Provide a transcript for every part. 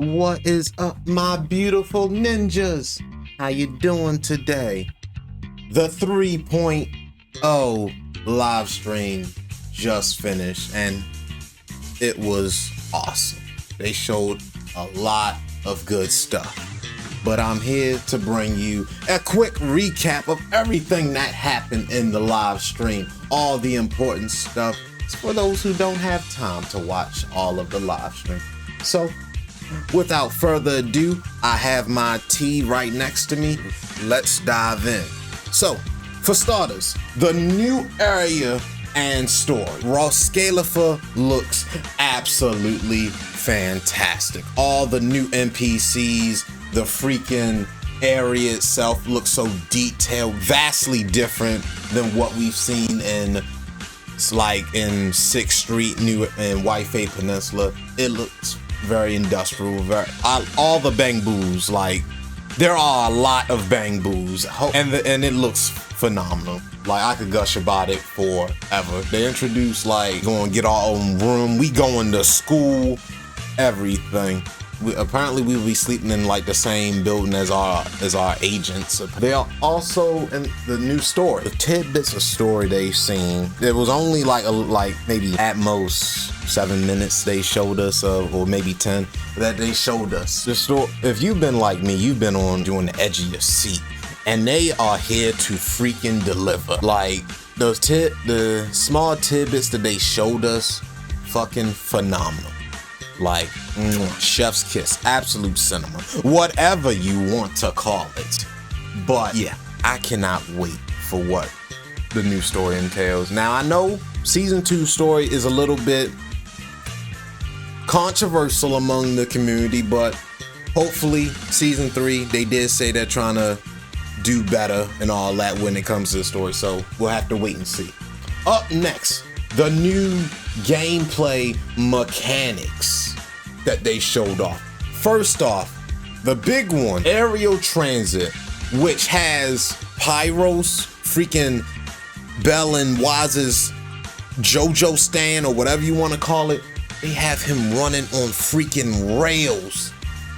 What is up, my beautiful ninjas? How you doing today? The 3.0 live stream just finished and it was awesome. They showed a lot of good stuff. But I'm here to bring you a quick recap of everything that happened in the live stream. All the important stuff. It's for those who don't have time to watch all of the live stream. So, without further ado, I have my tea right next to me. Let's dive in. So, for starters, the new area and story. Roskalifa looks absolutely fantastic. All the new NPCs, the freaking area itself looks so detailed, vastly different than what we've seen in, like, in 6th Street, New and White Peninsula. It looks very industrial, all the bang boos, like there are a lot of bang boos, and it looks phenomenal. Like I could gush about it forever. They introduced like going to get our own room, we going to school, everything. Apparently we will be sleeping in like the same building as our agents. They are also in the new story. The tidbits of story they've seen, it was only like maybe at most 7 minutes they showed us, or maybe 10 that they showed us. The story, if you've been like me, you've been on doing the edge of your seat, and they are here to freaking deliver. Like the small tidbits that they showed us, fucking phenomenal. Like, chef's kiss, absolute cinema, whatever you want to call it. But yeah, I cannot wait for what the new story entails. Now I know season 2 story is a little bit controversial among the community, but hopefully season 3, they did say they're trying to do better and all that when it comes to the story, so we'll have to wait and see. Up next, the new gameplay mechanics that they showed off. First off, the big one, aerial transit, which has Pyro's freaking Bell and Waz's JoJo stand, or whatever you want to call it. They have him running on freaking rails.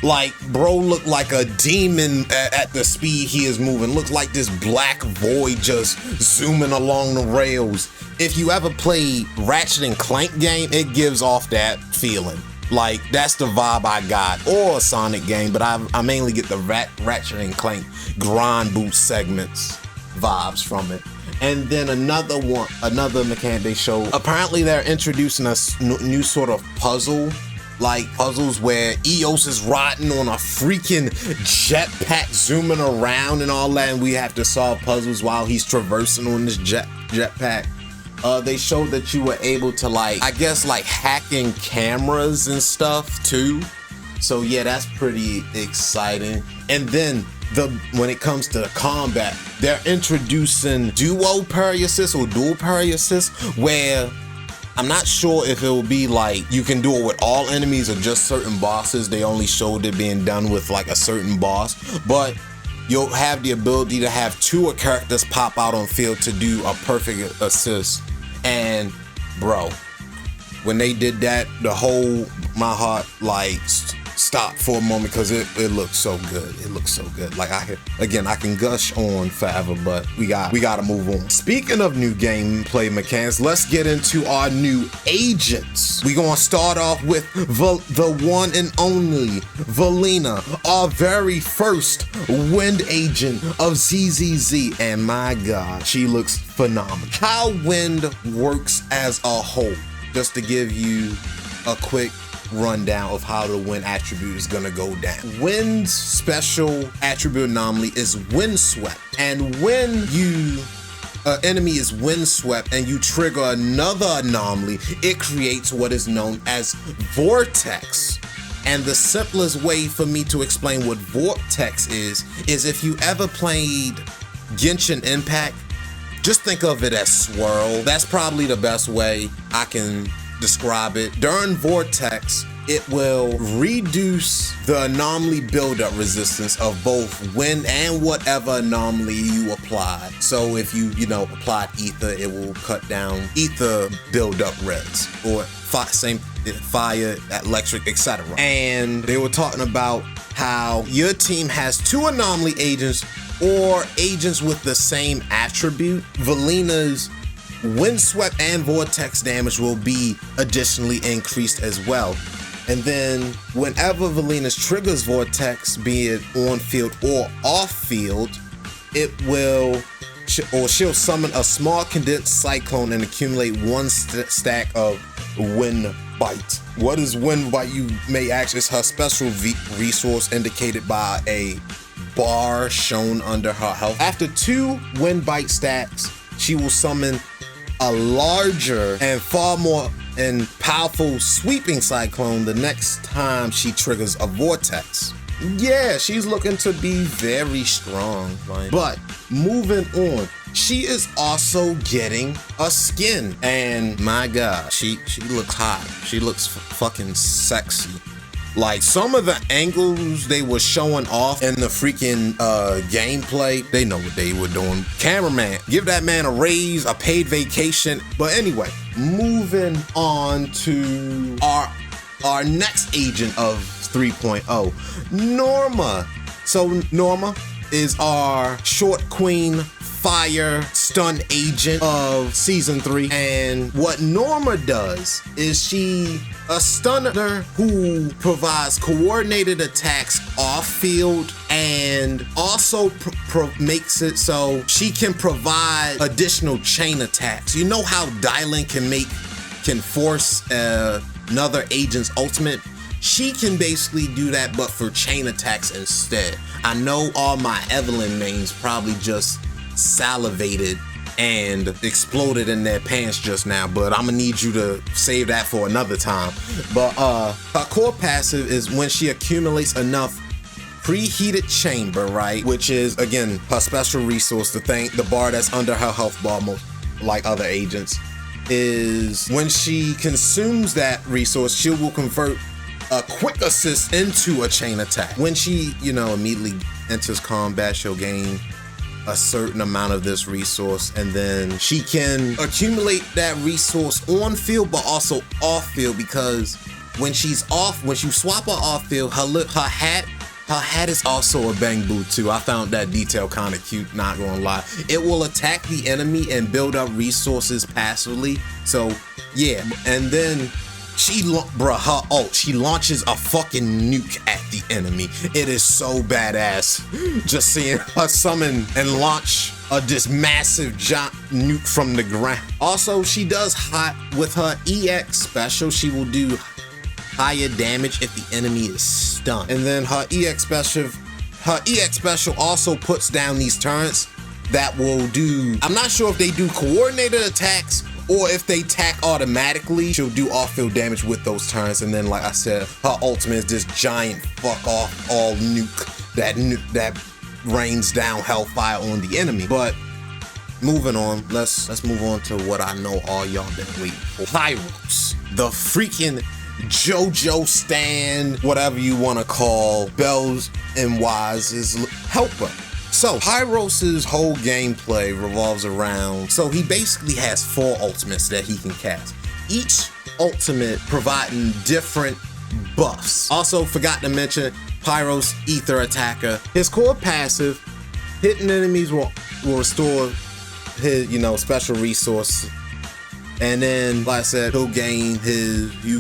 Like, bro looked like a demon at the speed he is moving. Looks like this black void just zooming along the rails. If you ever played Ratchet and Clank game, it gives off that feeling. Like, that's the vibe I got. Or a Sonic game, but I mainly get the Ratchet and Clank grind boot segments vibes from it. And then another mechanic they showed. Apparently they're introducing a new sort of puzzle, like puzzles where Eos is riding on a freaking jetpack zooming around and all that, and we have to solve puzzles while he's traversing on this jetpack. They showed that you were able to, like, I guess, like hacking cameras and stuff too. So yeah, that's pretty exciting. And then when it comes to the combat, they're introducing duo parry assist or dual parry assist, where I'm not sure if it will be like you can do it with all enemies or just certain bosses. They only showed it being done with like a certain boss, but you'll have the ability to have 2 characters pop out on field to do a perfect assist. And bro, when they did that, my heart like stopped for a moment, because it looks so good. It looks so good. Like, I can gush on forever, but we gotta move on. Speaking of new gameplay mechanics, let's get into our new agents. We gonna start off with the one and only Valina, our very first wind agent of ZZZ, and my god, she looks phenomenal. How wind works as a whole, just to give you a quick rundown of how the wind attribute is gonna go down. Wind's special attribute anomaly is windswept, and when enemy is windswept and you trigger another anomaly, it creates what is known as vortex. And the simplest way for me to explain what vortex is if you ever played Genshin Impact, just think of it as swirl. That's probably the best way I can describe it. During vortex, it will reduce the anomaly buildup resistance of both wind and whatever anomaly you apply. So if you applied ether, it will cut down ether buildup res, or same fire, electric, etc. And they were talking about how your team has 2 anomaly agents or agents with the same attribute. Valina's windswept and vortex damage will be additionally increased as well. And then whenever Valina triggers vortex, be it on field or off field, it will, or she'll summon a small condensed cyclone and accumulate 1 stack of wind bite. What is wind bite, you may ask? It's her special resource indicated by a bar shown under her health. After 2 wind bite stacks, she will summon a larger and far more and powerful sweeping cyclone the next time she triggers a vortex. Yeah, she's looking to be very strong. But moving on, she is also getting a skin, and my God, she looks hot. She looks fucking sexy. Like, some of the angles they were showing off in the freaking gameplay, they know what they were doing. Cameraman, give that man a raise, a paid vacation. But anyway, moving on to our next agent of 3.0, Norma. So Norma is our short queen fire stun agent of season 3, and what Norma does is she a stunner who provides coordinated attacks off field, and also makes it so she can provide additional chain attacks. You know how Dylan can force another agent's ultimate? She can basically do that, but for chain attacks instead. I know all my Evelyn mains probably just salivated and exploded in their pants just now, but I'm gonna need you to save that for another time. But her core passive is when she accumulates enough preheated chamber, right, which is again her special resource, the bar that's under her health bar, most like other agents, is when she consumes that resource, she will convert a quick assist into a chain attack. When she, immediately enters combat, she'll gain a certain amount of this resource, and then she can accumulate that resource on field but also off field, because when she's off, when you swap her off field, her hat is also a bang boot too. I found that detail kind of cute, not gonna lie. It will attack the enemy and build up resources passively. So yeah, and then her ult, she launches a fucking nuke at the enemy. It is so badass. Just seeing her summon and launch this massive giant nuke from the ground. Also, she does hot with her EX special. She will do higher damage if the enemy is stunned. And then her EX special also puts down these turrets that will do, I'm not sure if they do coordinated attacks or if they attack automatically. She'll do off-field damage with those turns, and then, like I said, her ultimate is this giant fuck-off all nuke that rains down hellfire on the enemy. But moving on, let's move on to what I know all y'all been waiting for. Pyros, the freaking JoJo stand, whatever you want to call Bells and Wise's helper. So Pyros' whole gameplay revolves around, so he basically has 4 ultimates that he can cast, each ultimate providing different buffs. Also forgot to mention Pyros Ether Attacker. His core passive, hitting enemies will restore his special resource, and then like I said, you'll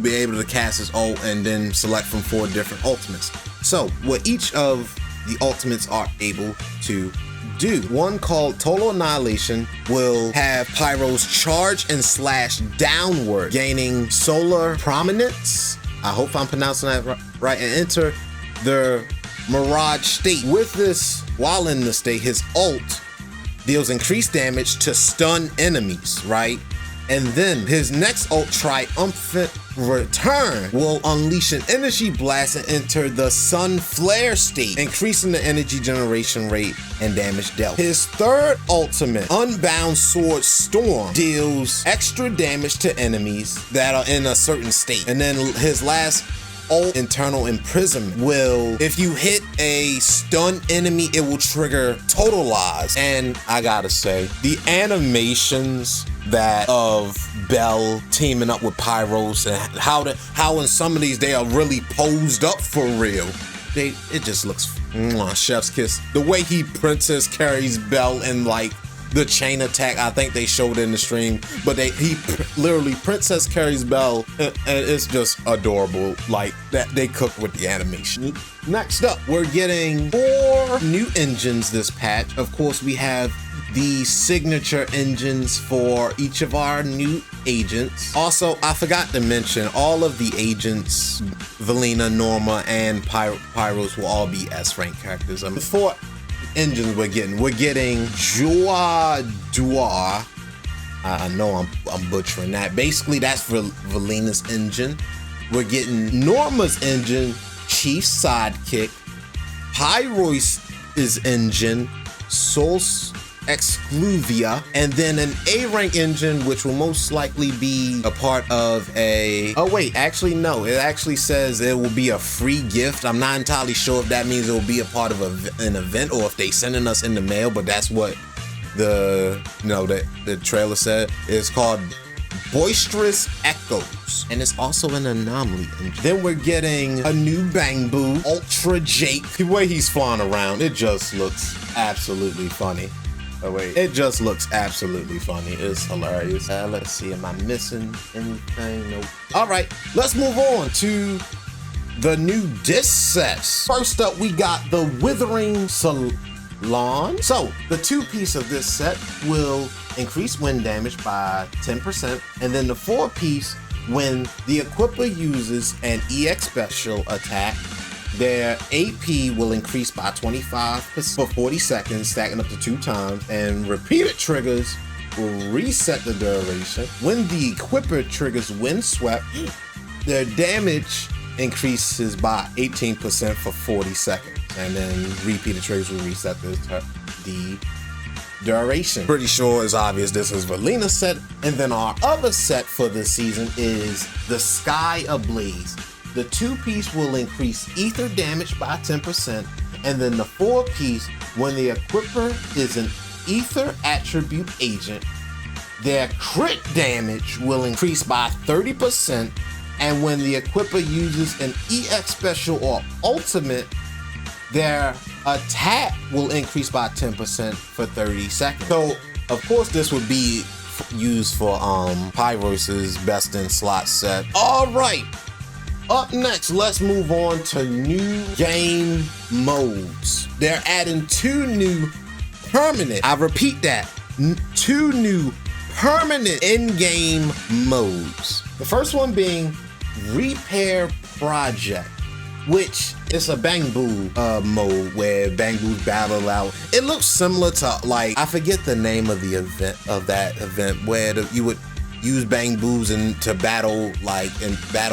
be able to cast his ult and then select from 4 different ultimates. So what each of the ultimates are able to do. One called Total Annihilation will have Pyros charge and slash downward, gaining solar prominence. I hope I'm pronouncing that right, and enter the Mirage state. With this, while in the state, his ult deals increased damage to stun enemies, right? And then his next ult, Triumphant Return, will unleash an energy blast and enter the Sun Flare state, increasing the energy generation rate and damage dealt. His third ultimate, Unbound Sword Storm, deals extra damage to enemies that are in a certain state. And then his last ult, Internal Imprisonment, will, if you hit a stun enemy, it will trigger Totalize. And I gotta say, the animations that of Bell teaming up with Pyros, and how in some of these they are really posed up for real. It just looks chef's kiss. The way he princess carries Bell in like the chain attack, I think they showed in the stream, but he literally princess carries Bell, and it's just adorable. Like that, they cooked with the animation. Next up, we're getting 4 new engines this patch. Of course, we have the signature engines for each of our new agents. Also, I forgot to mention, all of the agents, Valina, Norma, and Pyros will all be S-rank characters. The 4 engines we're getting Joa Dua. I know I'm butchering that. Basically, that's for Valina's engine. We're getting Norma's engine, Chief's sidekick, Pyros' engine, Sol's Excluvia, and then an A-rank engine, which will most likely be a part of a... Oh wait, actually no, it actually says it will be a free gift. I'm not entirely sure if that means it will be a part of an event or if they sending us in the mail, but that's what the trailer said. It's called Boisterous Echoes, and it's also an anomaly engine. Then we're getting a new Bang Boo, Ultra Jake. The way he's flying around, it just looks absolutely funny. Oh wait, it just looks absolutely funny. It's hilarious. Let's see, am I missing anything? Nope. All right, let's move on to the new disc sets. First up, we got the Withering Salon. So the 2-piece of this set will increase wind damage by 10%, and then the 4-piece, when the equipper uses an EX special attack, their AP will increase by 25% for 40 seconds, stacking up to 2 times, and repeated triggers will reset the duration. When the equipper triggers Windswept, their damage increases by 18% for 40 seconds, and then repeated triggers will reset the duration. Pretty sure it's obvious this is Valina's set, and then our other set for this season is the Sky Ablaze. The 2-piece will increase ether damage by 10%, and then the 4-piece, when the equipper is an ether attribute agent, their crit damage will increase by 30%, and when the equipper uses an EX special or ultimate, their attack will increase by 10% for 30 seconds. So, of course, this would be used for Pyros' best in slot set. All right. Up next, let's move on to new game modes. They're adding 2 new permanent, I repeat that, 2 new permanent in-game modes. The first one being Repair Project, which is a Bang Boo mode where Bang Boos battle out. It looks similar to, like, I forget the name of the event, of that event, where you would use Bang Boos to battle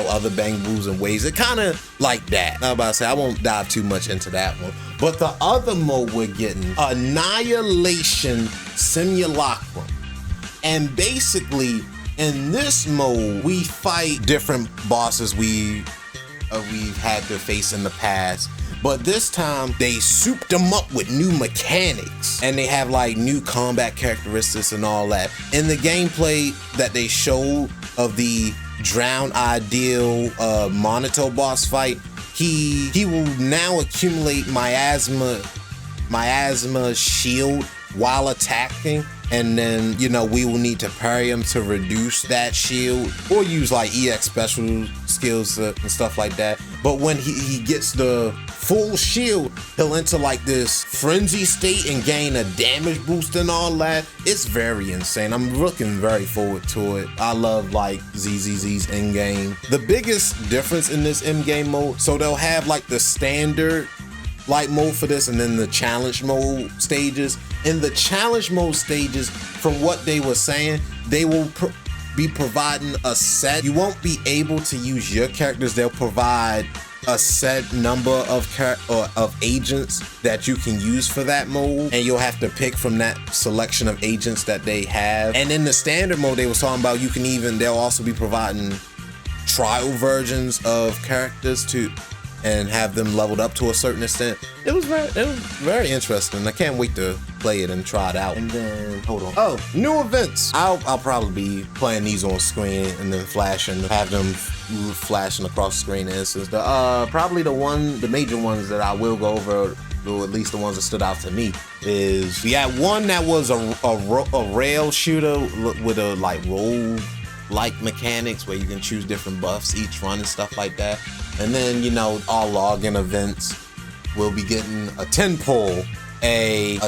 other Bang Boos in ways. It kind of like that. I'm about to say, I won't dive too much into that one. But the other mode we're getting, Annihilation Simulacrum. And basically, in this mode, we fight different bosses we've had to face in the past. But this time, they souped them up with new mechanics. And they have like new combat characteristics and all that. In the gameplay that they showed of the Drown Ideal Monitor boss fight, he will now accumulate miasma shield while attacking. And then, we will need to parry him to reduce that shield, or use like EX special skills and stuff like that. But when he gets the full shield, he'll enter like this frenzy state and gain a damage boost and all that. It's very insane. I'm looking very forward to it. I love like ZZZ's in-game. The biggest difference in this in-game mode, so they'll have like the standard light mode for this, and then the challenge mode stages. In the challenge mode stages, from what they were saying, they will be providing a set. You won't be able to use your characters. They'll provide a set number of agents that you can use for that mode, and you'll have to pick from that selection of agents that they have. And in the standard mode they was talking about, they'll also be providing trial versions of characters and have them leveled up to a certain extent. It was very interesting. I can't wait to play it and try it out. And then, hold on. Oh, new events. I'll probably be playing these on screen and then have them flashing across the screen in instance. Probably the major ones that I will go over, or at least the ones that stood out to me, is we had one that was a rail shooter with a like roll-like mechanics where you can choose different buffs each run and stuff like that. And then, you know, all login events will be getting a 10 pull, a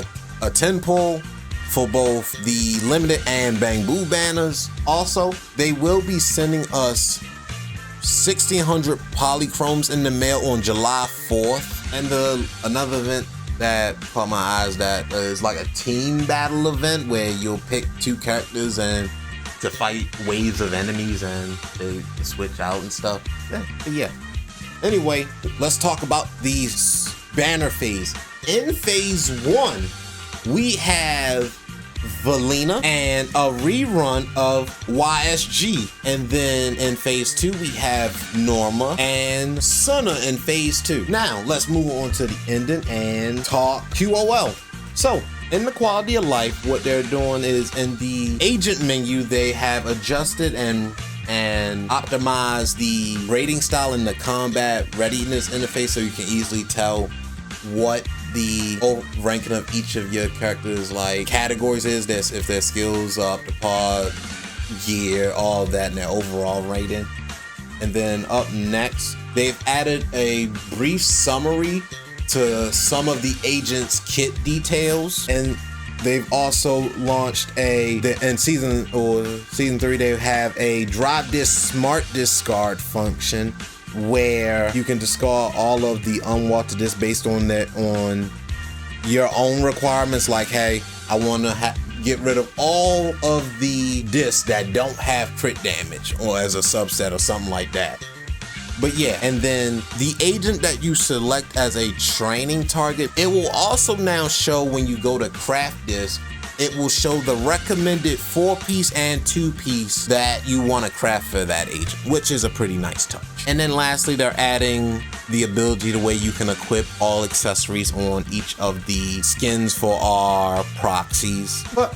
10 pull for both the limited and Bang Boo banners. Also, they will be sending us 1,600 polychromes in the mail on July 4th. And another event that caught my eyes that is like a team battle event where you'll pick 2 characters and to fight waves of enemies and they switch out and stuff. Yeah. Anyway, let's talk about the banner phase. In phase 1, we have Valina and a rerun of YSG. And then in phase 2, we have Norma and Sunna in phase 2. Now, let's move on to the ending and talk QOL. So, in the quality of life, what they're doing is in the agent menu, they have adjusted and optimized the rating style in the combat readiness interface so you can easily tell what the ranking of each of your characters like categories is, if their skills are up to par, gear, all that, and their overall rating. And then up next, they've added a brief summary to some of the agent's kit details, and they've also launched in season 3 they have a drop disc smart discard function where you can discard all of the unwanted discs based on your own requirements. Like, hey, I want to get rid of all of the discs that don't have crit damage, or as a subset or something like that. But yeah, and then the agent that you select as a training target, it will also now show when you go to craft disc, it will show the recommended 4-piece and 2-piece that you want to craft for that agent, which is a pretty nice touch. And then lastly, they're adding the ability the way you can equip all accessories on each of the skins for our proxies. But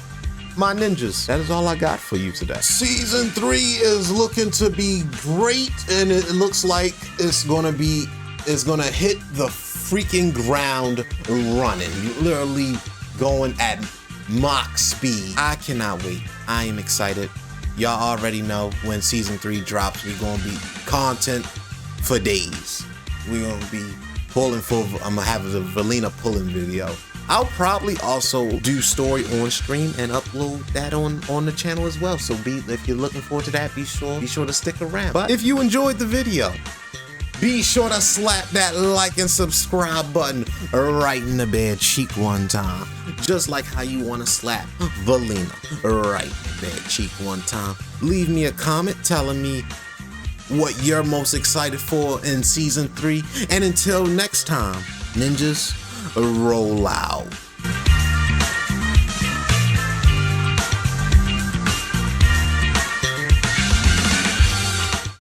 my ninjas, that is all I got for you today. Season 3 is looking to be great, and it looks like it's gonna hit the freaking ground running, literally going at Mach speed. I cannot wait. I am excited. Y'all already know when season 3 drops, we're gonna be content for days. We're gonna be pulling for, I'm gonna have a Valina pulling video. I'll probably also do story on stream and upload that on the channel as well. So if you're looking forward to that, be sure to stick around. But if you enjoyed the video, be sure to slap that like and subscribe button right in the bad cheek one time. Just like how you want to slap Valina right in the bad cheek one time. Leave me a comment telling me what you're most excited for in season 3. And until next time, ninjas, roll out.